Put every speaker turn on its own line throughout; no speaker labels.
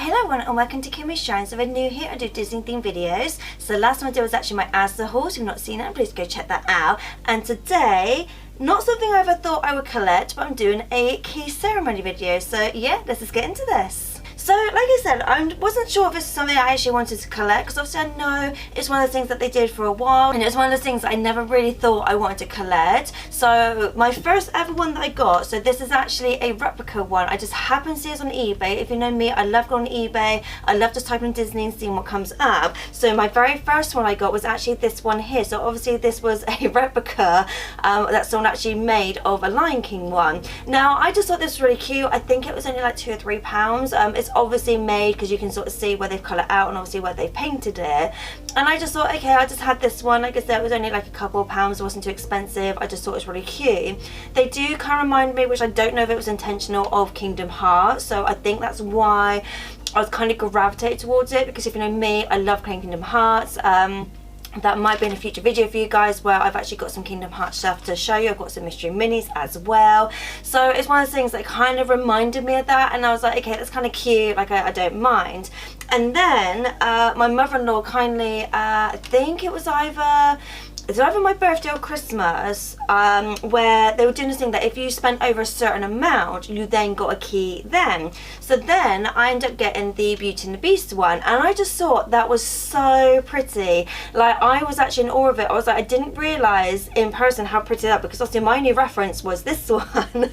Hello everyone and welcome to Kimmy Shines. So if you're new here, I do Disney themed videos. So the last one I did was actually my Asda haul. If you've not seen it, please go check that out. And today, not something I ever thought I would collect, but I'm doing a key ceremony video. So yeah, let's just get into this. So, like I said, I wasn't sure if this is something I actually wanted to collect, because obviously I know it's one of the things that they did for a while, and it's one of the things I never really thought I wanted to collect. So, my first ever one that I got, so this is actually a replica one. I just happened to see it on eBay. If you know me, I love going on eBay. I love just typing in Disney and seeing what comes up. So, my very first one I got was actually this one here. So, obviously this was a replica that someone actually made of a Lion King one. Now, I just thought this was really cute. I think it was only like £2 or £3. It's obviously made because you can sort of see where they've coloured out and obviously where they've painted it, and I just thought, okay, I just had this one. Like I said, it was only like a couple of pounds, it wasn't too expensive. I just thought it was really cute. They do kind of remind me, which I don't know if it was intentional, of Kingdom Hearts, so I think that's why I was kind of gravitated towards it, because if you know me, I love playing Kingdom Hearts. That might be in a future video for you guys where I've actually got some Kingdom Hearts stuff to show you. I've got some mystery minis as well. So it's one of those things that kind of reminded me of that, and I was like, okay, that's kind of cute, like I don't mind. And then my mother-in-law kindly, I think it was either my birthday or Christmas, where they were doing this thing that if you spent over a certain amount, you then got a key then. So then I ended up getting the Beauty and the Beast one, and I just thought that was so pretty. Like, I was actually in awe of it. I was like, I didn't realise in person how pretty that, because obviously my only reference was this one.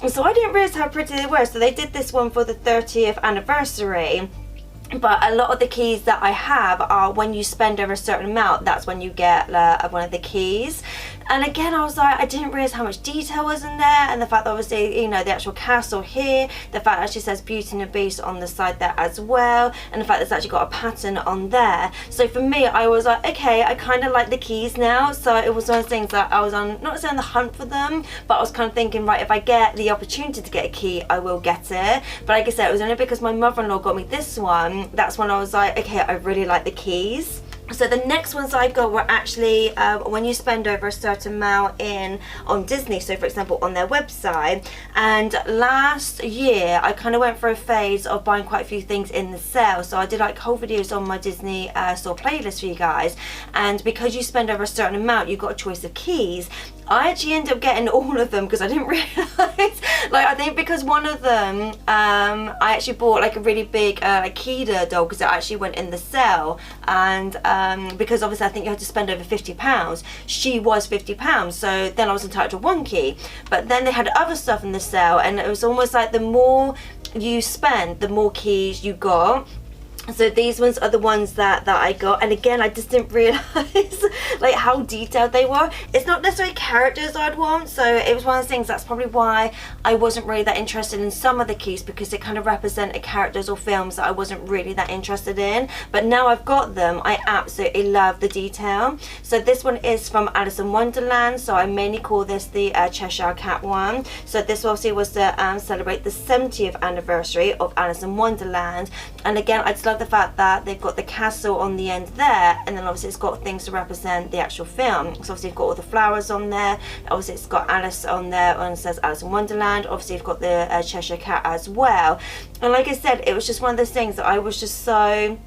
So I didn't realise how pretty they were. So they did this one for the 30th anniversary. But a lot of the keys that I have are when you spend over a certain amount, that's when you get one of the keys. And again, I was like, I didn't realise how much detail was in there, and the fact that obviously, you know, the actual castle here, the fact that it actually says Beauty and the Beast on the side there as well, and the fact that it's actually got a pattern on there. So for me, I was like, okay, I kind of like the keys now. So it was one of those things that I was on, not necessarily on the hunt for them, but I was kind of thinking, right, if I get the opportunity to get a key, I will get it. But like I said, it was only because my mother-in-law got me this one, that's when I was like, okay, I really like the keys. So the next ones I got were actually when you spend over a certain amount on Disney, so for example on their website. And last year I kind of went through a phase of buying quite a few things in the sale, so I did like whole videos on my Disney store playlist for you guys, and because you spend over a certain amount you got a choice of keys. I actually ended up getting all of them because I didn't realise, like, I think because one of them I actually bought like a really big Akita doll because it actually went in the sale, and because obviously I think you had to spend over £50, she was £50, so then I was entitled to one key. But then they had other stuff in the sale, and it was almost like the more you spend, the more keys you got. So these ones are the ones that I got, and again, I just didn't realise like how detailed they were. It's not necessarily characters I'd want, so it was one of the things that's probably why I wasn't really that interested in some of the keys, because it kind of represented characters or films that I wasn't really that interested in. But now I've got them, I absolutely love the detail. So this one is from Alice in Wonderland, so I mainly call this the Cheshire Cat one. So this obviously was to celebrate the 70th anniversary of Alice in Wonderland, and again, I just love the fact that they've got the castle on the end there, and then obviously it's got things to represent the actual film. So obviously you've got all the flowers on there, obviously it's got Alice on there and it says Alice in Wonderland, obviously you've got the Cheshire Cat as well. And like I said, it was just one of those things that I was just so,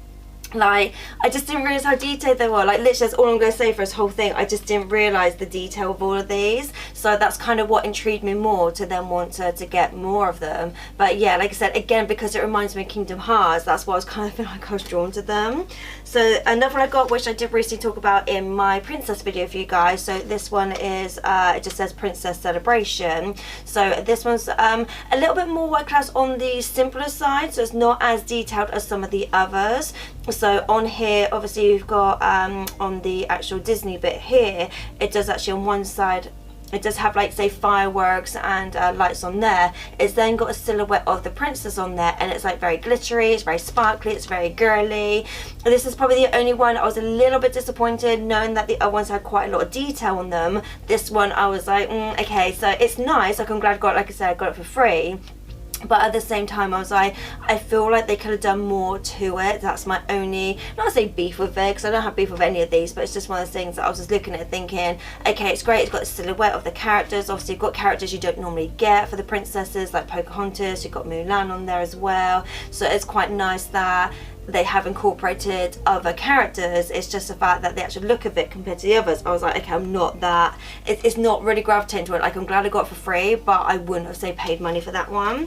like, I just didn't realise how detailed they were. Like, literally that's all I'm going to say for this whole thing. I just didn't realise the detail of all of these, so that's kind of what intrigued me more to then want to get more of them. But yeah, like I said, again, because it reminds me of Kingdom Hearts, that's why I was kind of feeling like I was drawn to them. So another one I got, which I did recently talk about in my princess video for you guys, so this one is it just says Princess Celebration. So this one's a little bit more work class on the simpler side, so it's not as detailed as some of the others. So on here, obviously you've got on the actual Disney bit here, it does actually on one side, it does have like say fireworks and lights on there. It's then got a silhouette of the princess on there, and it's like very glittery, it's very sparkly, it's very girly. And this is probably the only one I was a little bit disappointed, knowing that the other ones had quite a lot of detail on them. This one I was like, okay, so it's nice, like I'm glad I got, like I said, I got it for free. But at the same time, I was like, I feel like they could have done more to it. That's my only, not to say beef with it, because I don't have beef with any of these, but it's just one of those things that I was just looking at it thinking, okay, it's great, it's got the silhouette of the characters. Obviously, you've got characters you don't normally get for the princesses, like Pocahontas, you've got Mulan on there as well. So it's quite nice that they have incorporated other characters. It's just the fact that the actual look of it compared to the others, I was like, okay, I'm not that, it's not really gravitating to it. Like, I'm glad I got it for free, but I wouldn't have, say, paid money for that one.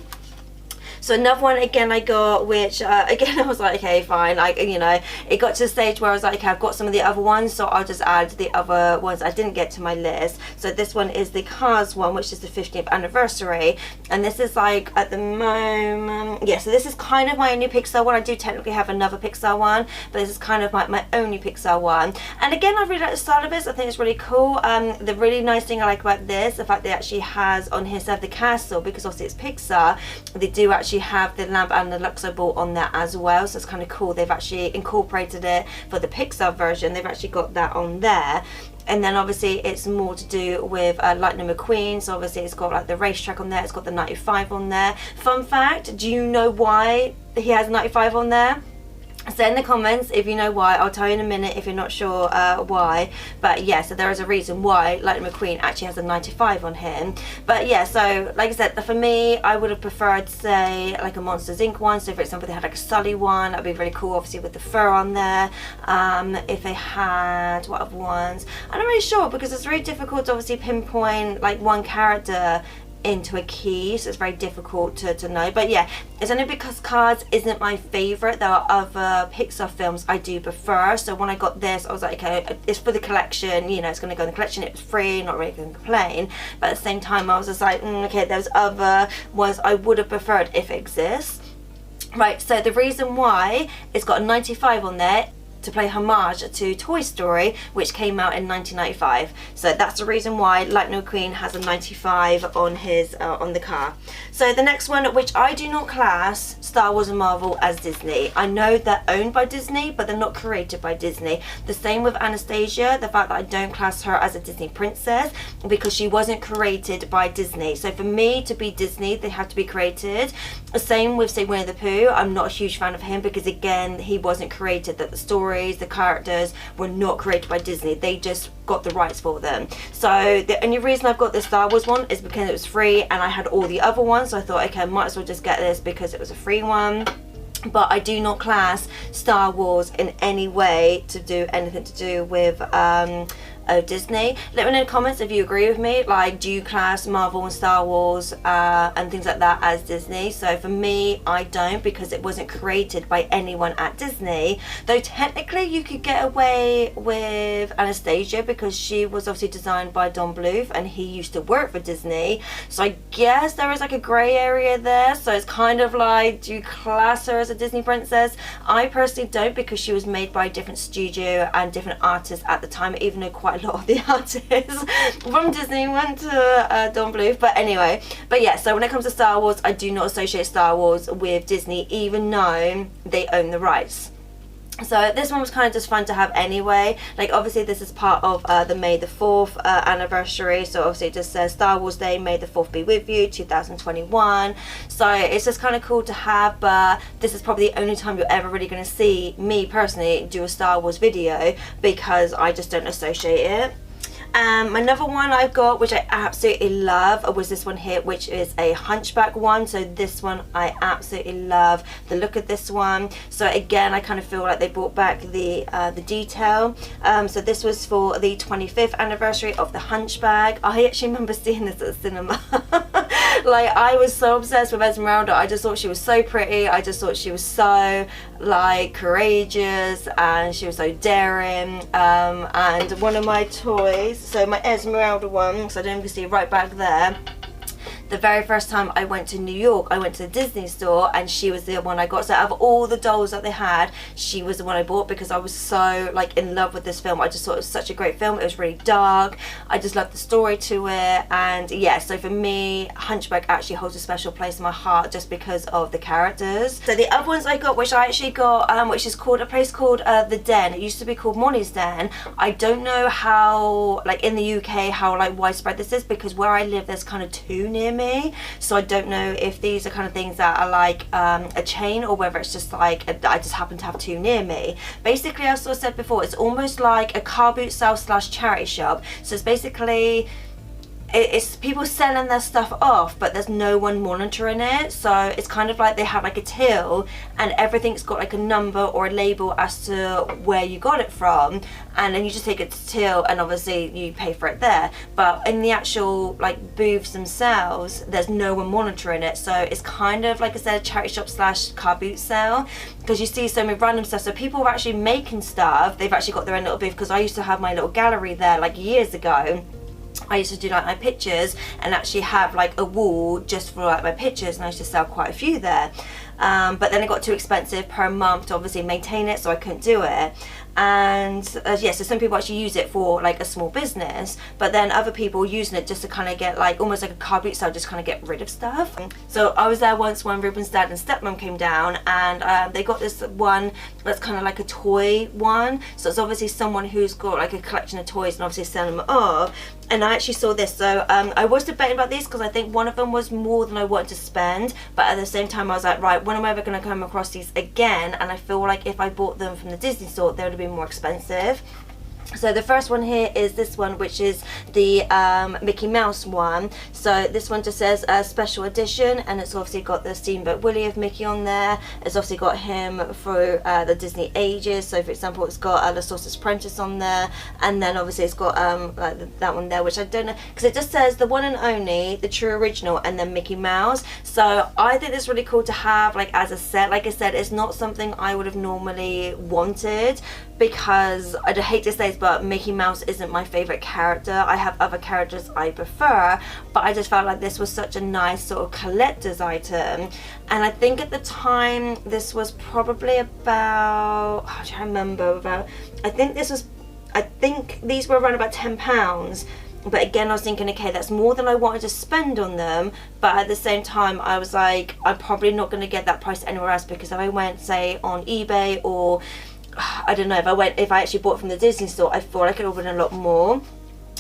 So another one again I got, which again I was like, okay, fine, like, you know, it got to the stage where I was like, okay, I've got some of the other ones, so I'll just add the other ones I didn't get to my list. So this one is the Cars one, which is the 15th anniversary, and this is like, at the moment, yeah, so this is kind of my only Pixar one. I do technically have another Pixar one, but this is kind of my only Pixar one. And again, I really like the style of this. I think it's really cool. The really nice thing I like about this, the fact that it actually has on here instead of the castle, because obviously it's Pixar, they do actually have the lamp and the Luxo ball on there as well, so it's kind of cool. They've actually incorporated it for the Pixar version. They've actually got that on there. And then obviously it's more to do with Lightning McQueen, so obviously it's got like the racetrack on there, it's got the 95 on there. Fun fact, do you know why he has 95 on there? Say in the comments if you know why. I'll tell you in a minute if you're not sure why. But yeah, so there is a reason why Lightning McQueen actually has a 95 on him. But yeah, so like I said, for me, I would have preferred, say, like a Monsters Inc. one. So for example, they had like a Sully one, that'd be really cool, obviously with the fur on there. If they had, what other ones? I'm not really sure, because it's really difficult to obviously pinpoint like one character into a key, so it's very difficult to know. But yeah, it's only because Cars isn't my favorite. There are other Pixar films I do prefer, so when I got this I was like, okay, it's for the collection, you know, it's going to go in the collection, it was free, not really going to complain. But at the same time I was just like, okay, there's other ones I would have preferred if it exists. Right, so the reason why it's got a 95 on there to play homage to Toy Story, which came out in 1995. So that's the reason why Lightning McQueen has a 95 on his on the car. So the next one, which I do not class Star Wars and Marvel as Disney. I know they're owned by Disney, but they're not created by Disney. The same with Anastasia, the fact that I don't class her as a Disney princess, because she wasn't created by Disney. So for me to be Disney, they have to be created. The same with, say, Winnie the Pooh. I'm not a huge fan of him, because again, he wasn't created. That the story, the characters were not created by Disney. They just got the rights for them. So the only reason I've got the Star Wars one is because it was free and I had all the other ones, so I thought, okay, I might as well just get this because it was a free one. But I do not class Star Wars in any way to do anything to do with Disney. Let me know in the comments if you agree with me. Like, do you class Marvel and Star Wars and things like that as Disney? So for me, I don't, because it wasn't created by anyone at Disney. Though technically you could get away with Anastasia, because she was obviously designed by Don Bluth and he used to work for Disney. So I guess there is like a grey area there. So it's kind of like, do you class her as a Disney princess? I personally don't, because she was made by a different studio and different artists at the time, even though quite a lot of the artists from Disney went to Don Bluth. But anyway, but yeah, so when it comes to Star Wars, I do not associate Star Wars with Disney, even though they own the rights. So this one was kind of just fun to have anyway. Like, obviously this is part of the May the 4th anniversary, so obviously it just says Star Wars Day, May the 4th be with you, 2021. So it's just kind of cool to have, but this is probably the only time you're ever really going to see me personally do a Star Wars video, because I just don't associate it. Another one I've got, which I absolutely love, was this one here, which is a Hunchback one. So this one I absolutely love the look of this one. So again, I kind of feel like they brought back the detail. So this was for the 25th anniversary of the Hunchback. I actually remember seeing this at the cinema. Like, I was so obsessed with Esmeralda. I just thought she was so pretty. I just thought she was so like courageous, and she was so daring. And one of my toys, so my Esmeralda one, so I don't even see right back there. The very first time I went to New York, I went to the Disney store, and she was the one I got. So out of all the dolls that they had, she was the one I bought, because I was so like in love with this film. I just thought it was such a great film. It was really dark. I just loved the story to it. And yeah, so for me, Hunchback actually holds a special place in my heart, just because of the characters. So the other ones I got, which I actually got, which is called a place called The Den. It used to be called Molly's Den. I don't know how, like in the UK, how like widespread this is, because where I live, there's kind of two near me. me, so I don't know if these are kind of things that are like a chain, or whether it's just like I just happen to have two near me. Basically, as I said before, it's almost like a car boot sale slash charity shop. So it's basically, it's people selling their stuff off, but there's no one monitoring it. So it's kind of like they have like a till, and everything's got like a number or a label as to where you got it from, and then you just take it to till, and obviously you pay for it there. But in the actual like booths themselves, there's no one monitoring it. So it's kind of like I said, a charity shop slash car boot sale, because you see so many random stuff. So people are actually making stuff, they've actually got their own little booth, because I used to have my little gallery there like years ago. I used to do like my pictures and actually have like a wall just for like my pictures, and I used to sell quite a few there. But then it got too expensive per month to obviously maintain it, so I couldn't do it. And yeah, so some people actually use it for like a small business, but then other people using it just to kind of get like almost like a car boot style, just kind of get rid of stuff. So I was there once when Reubens' dad and stepmom came down, and they got this one that's kind of like a toy one. So it's obviously someone who's got like a collection of toys and obviously selling them off. And I actually saw this, so I was debating about these, because I think one of them was more than I wanted to spend, but at the same time I was like, right, when am I ever going to come across these again? And I feel like if I bought them from the Disney store, they would have been more expensive. So the first one here is this one, which is the Mickey Mouse one. So this one just says special edition, and it's obviously got the Steamboat Willie of Mickey on there. It's obviously got him through the Disney ages. So for example, it's got the Sorcerer's Apprentice on there, and then obviously it's got like that one there, which I don't know, because it just says the one and only, the true original, and then Mickey Mouse. So I think it's really cool to have like as a set. Like I said, it's not something I would have normally wanted, because I'd hate to say this, but Mickey Mouse isn't my favorite character. I have other characters I prefer, but I just felt like this was such a nice sort of collector's item. And I think at the time this was probably about, how do I remember, about, I think these were around about £10. But again, I was thinking, okay, that's more than I wanted to spend on them, but at the same time I was like, I'm probably not going to get that price anywhere else, because if I went say on eBay, or I don't know, if I actually bought from the Disney store, I feel like it would have been a lot more,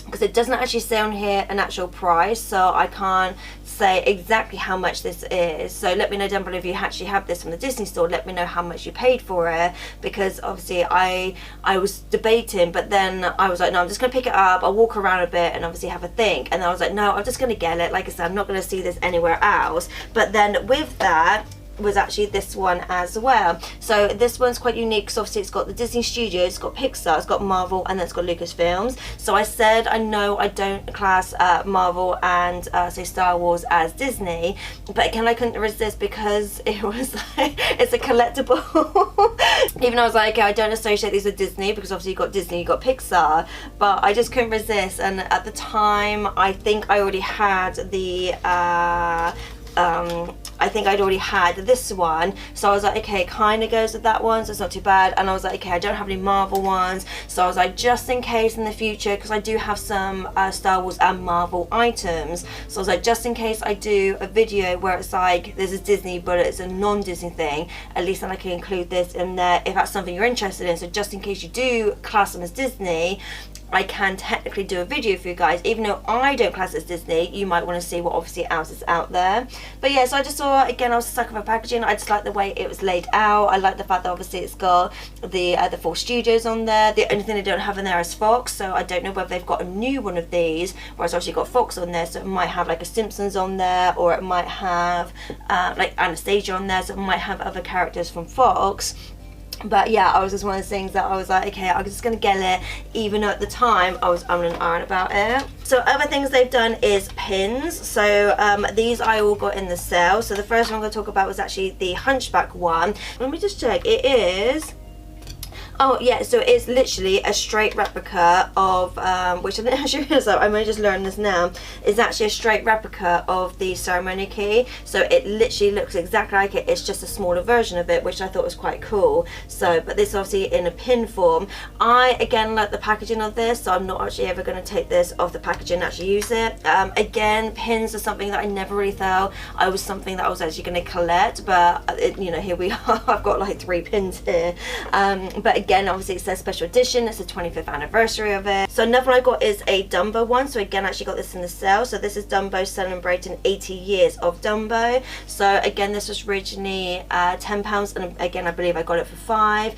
because it doesn't actually say on here an actual price, so I can't say exactly how much this is. So let me know down below if you actually have this from the Disney store. Let me know how much you paid for it, because obviously I was debating, but then I was like, no, I'm just gonna pick it up, I'll walk around a bit and obviously have a think, and then I was like, no, I'm just gonna get it. Like I said, I'm not gonna see this anywhere else. But then with that was actually this one as well. So this one's quite unique, because obviously it's got the Disney Studios, it's got Pixar, it's got Marvel, and then it's got Lucasfilms. So I said, I know I don't class Marvel and say Star Wars as Disney, but again, I couldn't resist, because it was like, it's a collectible. Even though I was like, okay, I don't associate these with Disney, because obviously you got Disney, you got Pixar, but I just couldn't resist. And at the time, I think I already had the I think I'd already had this one, so I was like, okay, it kind of goes with that one, so it's not too bad. And I was like, okay, I don't have any Marvel ones, so I was like, just in case in the future, because I do have some Star Wars and Marvel items, so I was like, just in case I do a video where it's like, this is Disney but it's a non-Disney thing, at least then I can include this in there if that's something you're interested in. So just in case you do class them as Disney, I can technically do a video for you guys. Even though I don't class it as Disney, you might want to see what obviously else is out there. But yeah, so I just saw, again, I was stuck with my packaging. I just like the way it was laid out. I like the fact that obviously it's got the 4 studios on there. The only thing they don't have in there is Fox, so I don't know whether they've got a new one of these, whereas obviously got Fox on there, so it might have like a Simpsons on there, or it might have like Anastasia on there, so it might have other characters from Fox. But yeah, I was just one of those things that I was like, okay, I'm just gonna get it, even though at the time I was umming and ahhing about it. So other things they've done is pins. So these I all got in the sale. So the first one I'm gonna talk about was actually the Hunchback one. Let me just check. It is, oh yeah, so it's literally a straight replica of, which I didn't actually realize, I may just learn this now, is actually a straight replica of the ceremony key. So it literally looks exactly like it, it's just a smaller version of it, which I thought was quite cool. So, but this is obviously in a pin form. I, again, like the packaging of this, so I'm not actually ever going to take this off the packaging and actually use it. Again, pins are something that I never really felt I was something that I was actually going to collect, but you know, here we are, I've got like 3 pins here. But Again, obviously it says special edition, it's the 25th anniversary of it. So another one I got is a Dumbo one. So again, I actually got this in the sale. So this is Dumbo celebrating 80 years of Dumbo. So again, this was originally £10, and again, I believe I got it for £5.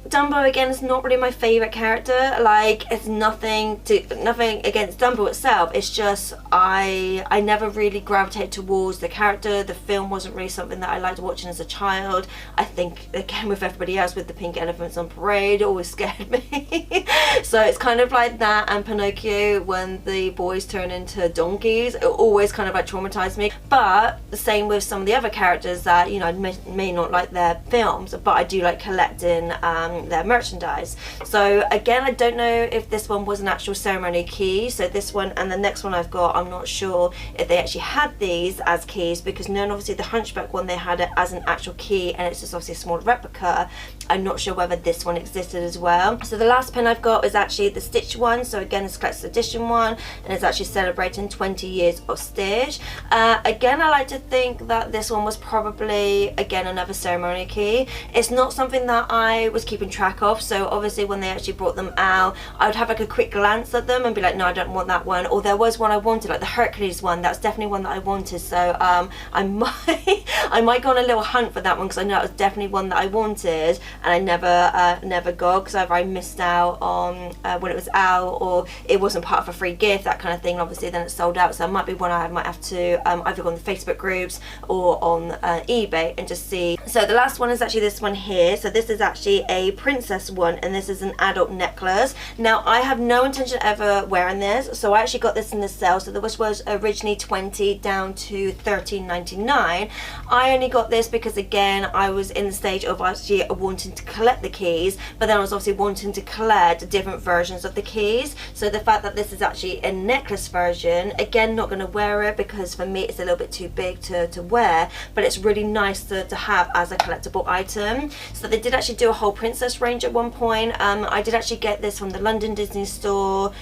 Dumbo again is not really my favourite character. Like, it's nothing against Dumbo itself, it's just I never really gravitated towards the character. The film wasn't really something that I liked watching as a child. I think again with everybody else with the pink elephants on parade, it always scared me. So it's kind of like that, and Pinocchio when the boys turn into donkeys, it always kind of like traumatized me. But the same with some of the other characters that, you know, I may not like their films, but I do like collecting their merchandise. So again, I don't know if this one was an actual ceremony key. So this one and the next one I've got, I'm not sure if they actually had these as keys, because known obviously the Hunchback one, they had it as an actual key, and it's just obviously a small replica. I'm not sure whether this one existed as well. So the last pin I've got is actually the Stitch one. So again, it's collector's edition one, and it's actually celebrating 20 years of Stitch. Again, I like to think that this one was probably again another ceremony key. It's not something that I was keeping track of, so obviously when they actually brought them out, I would have like a quick glance at them and be like, no, I don't want that one. Or there was one I wanted, like the Hercules one, that's definitely one that I wanted. So I might go on a little hunt for that one, because I know it was definitely one that I wanted, and I never got, because either I missed out on when it was out, or it wasn't part of a free gift, that kind of thing. Obviously then it's sold out, so it might be one I might have to either go on the Facebook groups or on eBay and just see. So the last one is actually this one here. So this is actually a princess one, and this is an adult necklace. Now I have no intention of ever wearing this, so I actually got this in the sale. So this was originally $20 down to $13.99. I only got this because again, I was in the stage of actually wanting to collect the keys, but then I was obviously wanting to collect different versions of the keys. So the fact that this is actually a necklace version, again, not going to wear it because for me it's a little bit too big to wear, but it's really nice to have as a collectible item. So they did actually do a whole princess range at one point. I did actually get this from the London Disney store.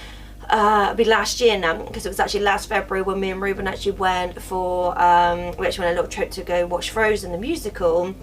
It'll be last year now, because it was actually last February when me and Reubens actually went for we actually went a little trip to go watch Frozen the musical.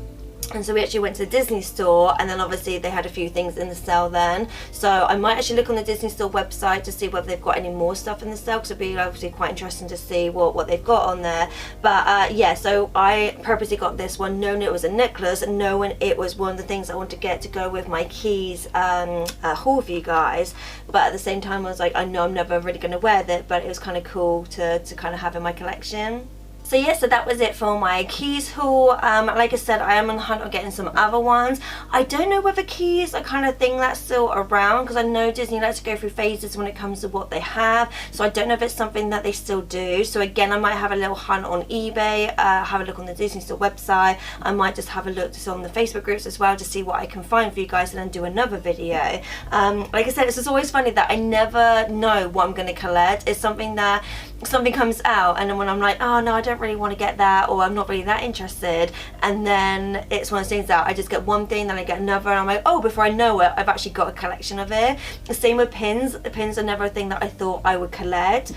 And so we actually went to the Disney store, and then obviously they had a few things in the sale then. So I might actually look on the Disney store website to see whether they've got any more stuff in the sale, because it'd be obviously quite interesting to see what they've got on there. But yeah, so I purposely got this one knowing it was a necklace, and knowing it was one of the things I want to get to go with my keys haul for you guys. But at the same time, I was like, I know I'm never really going to wear that, but it was kind of cool to kind of have in my collection. So yeah, so that was it for my keys haul. Like I said, I am on the hunt of getting some other ones. I don't know whether keys are kind of thing that's still around, because I know Disney likes to go through phases when it comes to what they have. So I don't know if it's something that they still do. So again, I might have a little hunt on eBay, have a look on the Disney store website. I might just have a look just on the Facebook groups as well to see what I can find for you guys, and then do another video. Like I said, it's just always funny that I never know what I'm going to collect. It's something that something comes out, and then when I'm like, oh no, I don't really want to get that, or I'm not really that interested, and then it's one of those things that I just get one thing, then I get another, and I'm like, oh, before I know it, I've actually got a collection of it. The same with pins. The pins are never a thing that I thought I would collect.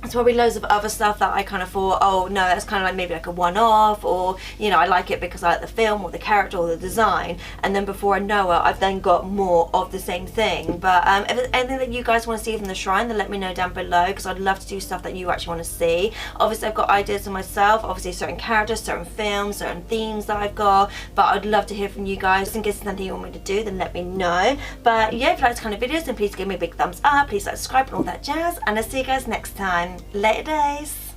There's probably loads of other stuff that I kind of thought, oh no, that's kind of like maybe like a one-off, or you know, I like it because I like the film or the character or the design, and then before I know it, I've then got more of the same thing. But if there's anything that you guys want to see from the shrine, then let me know down below, because I'd love to do stuff that you actually want to see. Obviously I've got ideas for myself, obviously certain characters, certain films, certain themes that I've got, but I'd love to hear from you guys. In case there's something you want me to do, then let me know. But yeah, if you like this kind of videos, then please give me a big thumbs up, please like, subscribe and all that jazz, and I'll see you guys next time. Later days.